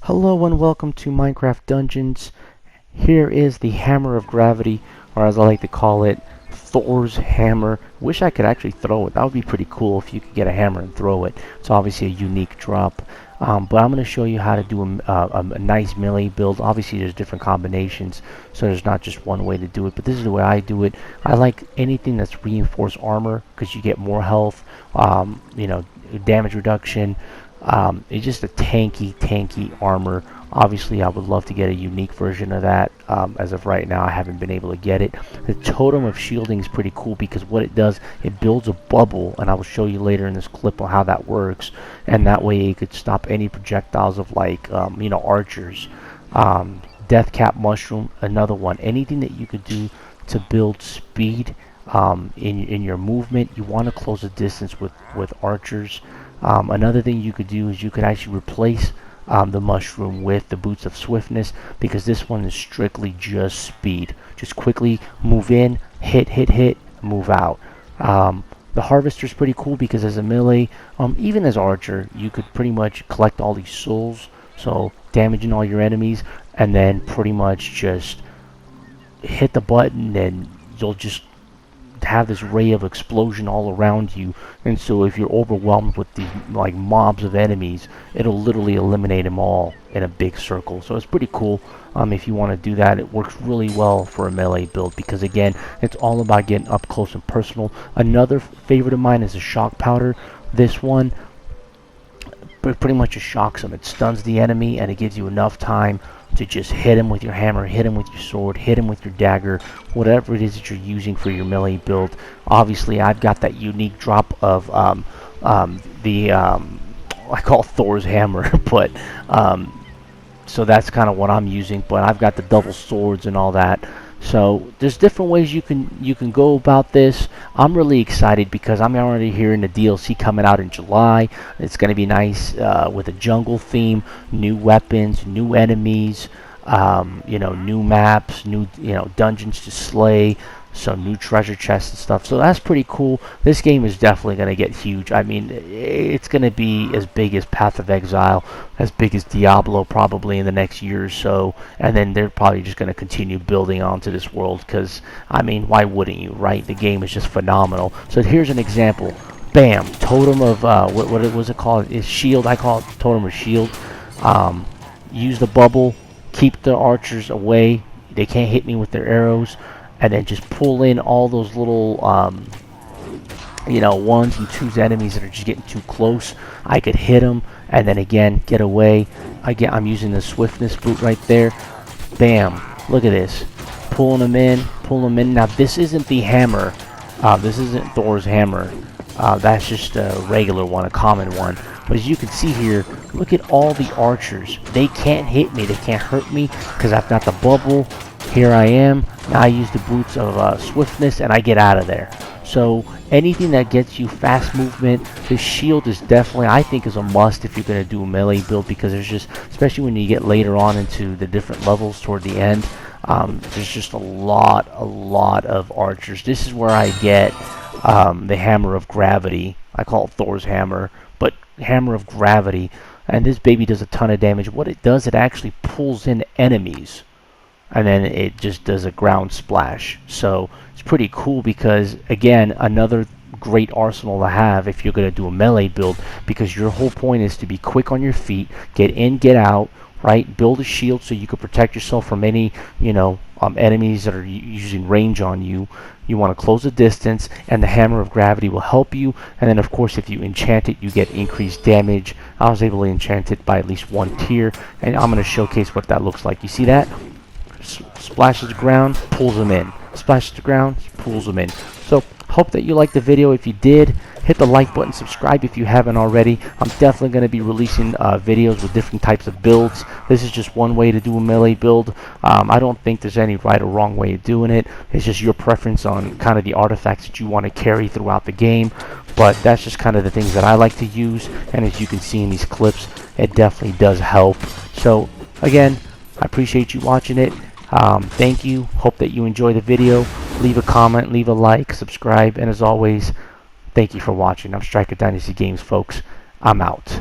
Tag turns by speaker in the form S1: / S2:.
S1: Hello and welcome to Minecraft Dungeons. Here is the Hammer of Gravity, or as I like to call it, Thor's Hammer. Wish I could actually throw it. That would be pretty cool if you could get a hammer and throw it. It's obviously a unique drop. But I'm going to show you how to do a nice melee build. Obviously there's different combinations, so there's not just one way to do it, but this is the way I do it. I like anything that's reinforced armor because you get more health, damage reduction. It's just a tanky armor. Obviously I would love to get a unique version of that. As of right now I haven't been able to get it. The totem of shielding is pretty cool because what it does, it builds a bubble, and I will show you later in this clip on how that works, and that way it could stop any projectiles of archers. Death cap mushroom, another one. Anything that you could do to build speed in your movement. You want to close the distance with archers. Another thing you could do is you could actually replace the mushroom with the boots of swiftness, because this one is strictly just speed. Just quickly move in, hit, move out. The harvester is pretty cool because as a melee, even as archer, you could pretty much collect all these souls, so damaging all your enemies, and then pretty much just hit the button and you'll just have this ray of explosion all around you. And so if you're overwhelmed with these like mobs of enemies, it'll literally eliminate them all in a big circle. So it's pretty cool. If you want to do that, it works really well for a melee build because again, it's all about getting up close and personal. Another favorite of mine is the shock powder. This one pretty much just shocks them. It stuns the enemy and it gives you enough time to just hit him with your hammer, hit him with your sword, hit him with your dagger, whatever it is that you're using for your melee build. Obviously I've got that unique drop of I call it Thor's hammer, but so that's kind of what I'm using, but I've got the double swords and all that. So there's different ways you can go about this. I'm really excited because I'm already hearing the DLC coming out in July. It's going to be nice with a jungle theme, new weapons, new enemies, new maps, new dungeons to slay, some new treasure chests and stuff. So that's pretty cool. This game is definitely going to get huge. I mean, it's going to be as big as Path of Exile, as big as Diablo probably in the next year or so, and then they're probably just going to continue building onto this world because, I mean, why wouldn't you, right? The game is just phenomenal. So here's an example. Bam! Totem of, what was it called? It's shield. I call it Totem of Shield. Use the bubble. Keep the archers away. They can't hit me with their arrows. And then just pull in all those little, ones and twos enemies that are just getting too close. I could hit them, and then again, get away. I'm using the swiftness boot right there. Bam. Look at this. Pulling them in. Now, this isn't the hammer. This isn't Thor's hammer. That's just a regular one, a common one. But as you can see here, look at all the archers. They can't hit me. They can't hurt me because I've got the bubble. Here I am. Now I use the boots of swiftness and I get out of there. So anything that gets you fast movement, the shield is definitely, I think, is a must if you're going to do a melee build, because there's just, especially when you get later on into the different levels toward the end, there's just a lot of archers. This is where I get the Hammer of Gravity. I call it Thor's hammer, but Hammer of Gravity. And this baby does a ton of damage. What it does, it actually pulls in enemies, and then it just does a ground splash. So it's pretty cool because, again, another great arsenal to have if you're going to do a melee build, because your whole point is to be quick on your feet, get in, get out, right? Build a shield so you can protect yourself from any, enemies that are using range on you. You want to close the distance, and the Hammer of Gravity will help you. And then, of course, if you enchant it, you get increased damage. I was able to enchant it by at least 1 tier, and I'm going to showcase what that looks like. You see that? Splashes the ground, pulls them in. Splashes the ground, pulls them in. So hope that you liked the video. If you did, hit the like button, subscribe if you haven't already. I'm definitely going to be releasing videos with different types of builds. This is just one way to do a melee build. I don't think there's any right or wrong way of doing it. It's just your preference on kind of the artifacts that you want to carry throughout the game. But that's just kind of the things that I like to use. And as you can see in these clips, it definitely does help. So again, I appreciate you watching it. Thank you. Hope that you enjoy the video. Leave a comment, leave a like, subscribe, and as always, thank you for watching. I'm Striker Dynasty Games, folks. I'm out.